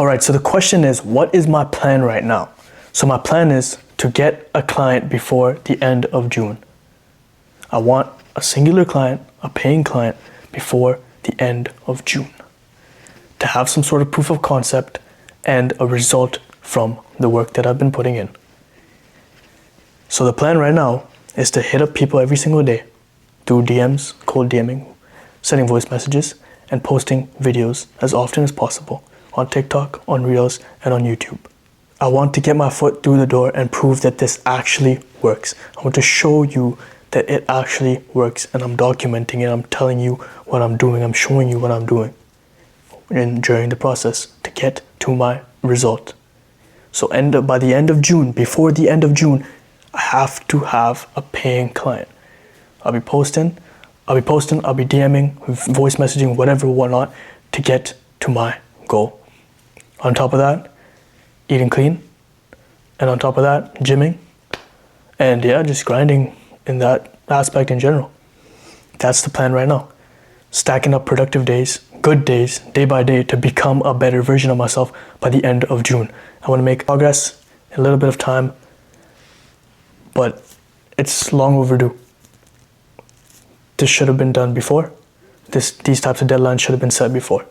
All right, so the question is, what is my plan right now? So my plan is to get a client before the end of June. I want a singular client, a paying client, before the end of June, to have some sort of proof of concept and a result from the work that I've been putting in. So the plan right now is to hit up people every single day through DMs, cold DMing, sending voice messages, and posting videos as often as possible on TikTok, on Reels, and on YouTube. I want to get my foot through the door and prove that this actually works. I want to show you that it actually works, and I'm documenting it. I'm telling you what I'm doing. I'm showing you what I'm doing and during the process to get to my result. So by the end of June, before the end of June, I have to have a paying client. I'll be posting, I'll be DMing, voice messaging, whatever, whatnot, to get to my goal. On top of that, eating clean, and on top of that, gymming, and yeah, just grinding in that aspect in general. That's the plan right now. Stacking up productive days, good days, day by day, to become a better version of myself by the end of June. I want to make progress in a little bit of time, but it's long overdue. This should have been done before. These types of deadlines should have been set before.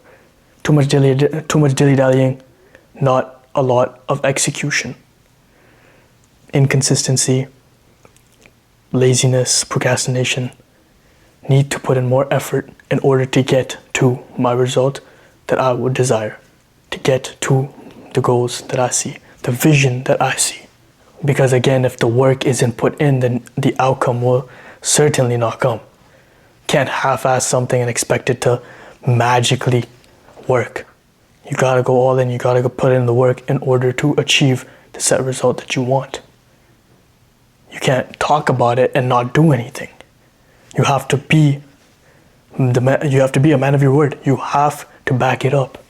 Too much dilly-dallying, not a lot of execution. Inconsistency, laziness, procrastination. Need to put in more effort in order to get to my result that I would desire, to get to the goals that I see, the vision that I see. Because again, if the work isn't put in, then the outcome will certainly not come. Can't half-ass something and expect it to magically work. You gotta go all in, you gotta go put in the work in order to achieve the set result that you want. You can't talk about it and not do anything. You have to be a man of your word. You have to back it up.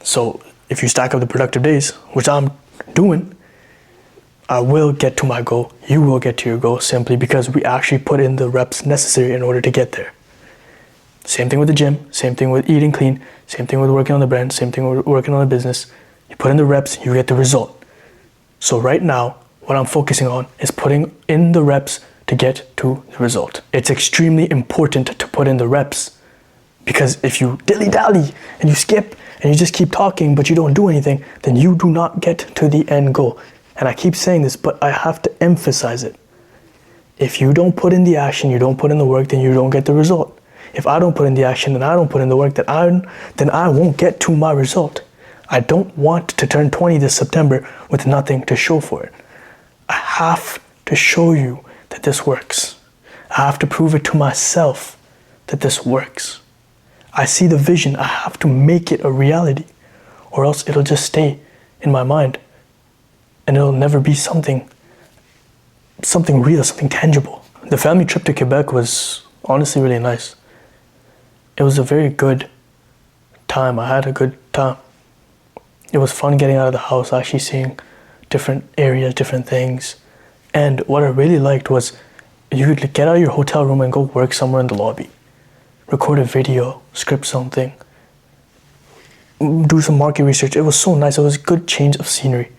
So if you stack up the productive days, which I'm doing, I will get to my goal. You will get to your goal simply because we actually put in the reps necessary in order to get there. Same thing with the gym, same thing with eating clean, same thing with working on the brand, same thing with working on a business. You put in the reps, you get the result. So right now, what I'm focusing on is putting in the reps to get to the result. It's extremely important to put in the reps, because if you dilly-dally and you skip and you just keep talking but you don't do anything, then you do not get to the end goal. And I keep saying this, but I have to emphasize it. If you don't put in the action, you don't put in the work, then you don't get the result. If I don't put in the action and I don't put in the work, then I won't get to my result. I don't want to turn 20 this September with nothing to show for it. I have to show you that this works. I have to prove it to myself that this works. I see the vision. I have to make it a reality, or else it'll just stay in my mind and it'll never be something real, something tangible. The family trip to Quebec was honestly really nice. It was a very good time. I had a good time. It was fun getting out of the house, actually seeing different areas, different things. And what I really liked was you could get out of your hotel room and go work somewhere in the lobby. Record a video, script something, do some market research. It was so nice. It was a good change of scenery.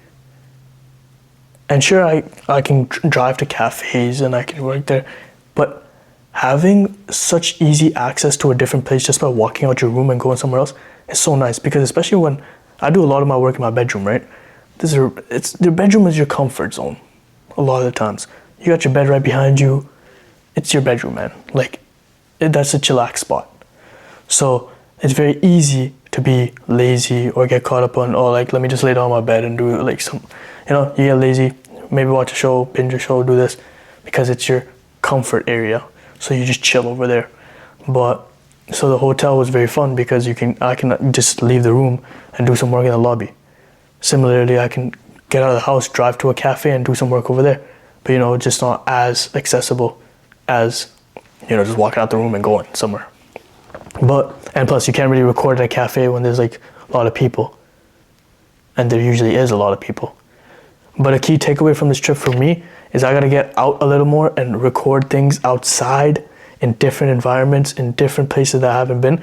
And sure, I can drive to cafes and I can work there, but having such easy access to a different place just by walking out your room and going somewhere else is so nice. Because especially when I do a lot of my work in my bedroom, right? Your bedroom is your comfort zone a lot of the times. You got your bed right behind you. It's your bedroom, man. That's a chillax spot. So it's very easy to be lazy or get caught up on, let me just lay down on my bed and do you get lazy, maybe watch a show, binge a show, do this, because it's your comfort area. So you just chill over there. So the hotel was very fun because I can just leave the room and do some work in the lobby. Similarly, I can get out of the house, drive to a cafe and do some work over there. But just not as accessible as, just walking out the room and going somewhere. And plus you can't really record at a cafe when there's a lot of people. And there usually is a lot of people. But a key takeaway from this trip for me is I gotta get out a little more and record things outside in different environments, in different places that I haven't been,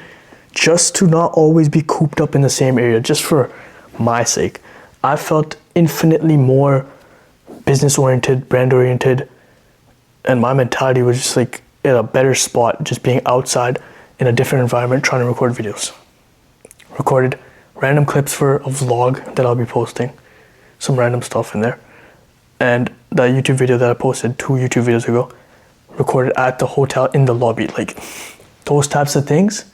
just to not always be cooped up in the same area, just for my sake. I felt infinitely more business oriented, brand oriented, and my mentality was just like in a better spot, just being outside in a different environment trying to record videos. Recorded random clips for a vlog that I'll be posting, some random stuff in there. And that YouTube video that I posted 2 YouTube videos ago, recorded at the hotel in the lobby. Like those types of things,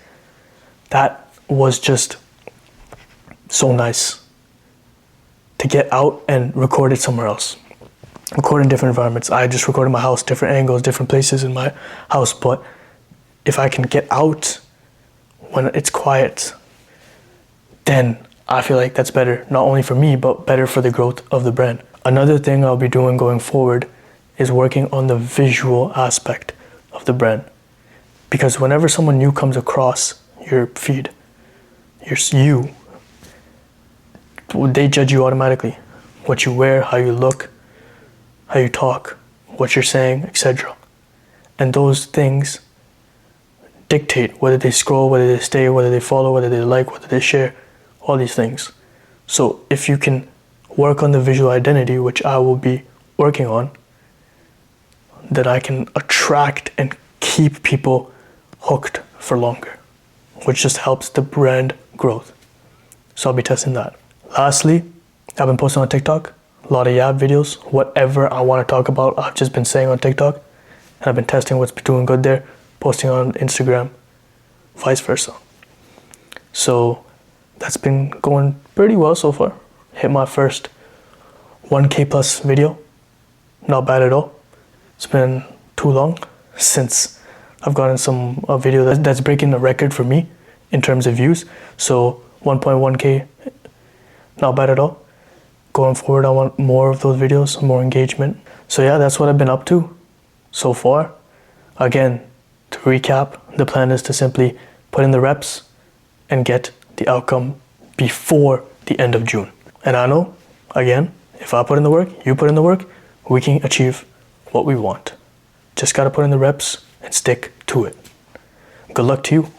that was just so nice to get out and record it somewhere else. Record in different environments. I just recorded my house, different angles, different places in my house. But if I can get out when it's quiet, then I feel like that's better, not only for me, but better for the growth of the brand. Another thing I'll be doing going forward is working on the visual aspect of the brand. Because whenever someone new comes across your feed, they judge you automatically. What you wear, how you look, how you talk, what you're saying, etc. And those things dictate whether they scroll, whether they stay, whether they follow, whether they like, whether they share, all these things. So if you can work on the visual identity, which I will be working on, then I can attract and keep people hooked for longer, which just helps the brand growth. So I'll be testing that. Lastly, I've been posting on TikTok, a lot of Yab videos, whatever I want to talk about, I've just been saying on TikTok, and I've been testing what's been doing good there, posting on Instagram, vice versa. So that's been going pretty well so far. Hit my first 1K plus video, not bad at all. It's been too long since I've gotten a video that's breaking the record for me in terms of views. So 1.1K, not bad at all. Going forward, I want more of those videos, more engagement. So yeah, that's what I've been up to so far. Again, to recap, the plan is to simply put in the reps and get the outcome before the end of June. And I know, again, if I put in the work, you put in the work, we can achieve what we want. Just gotta put in the reps and stick to it. Good luck to you.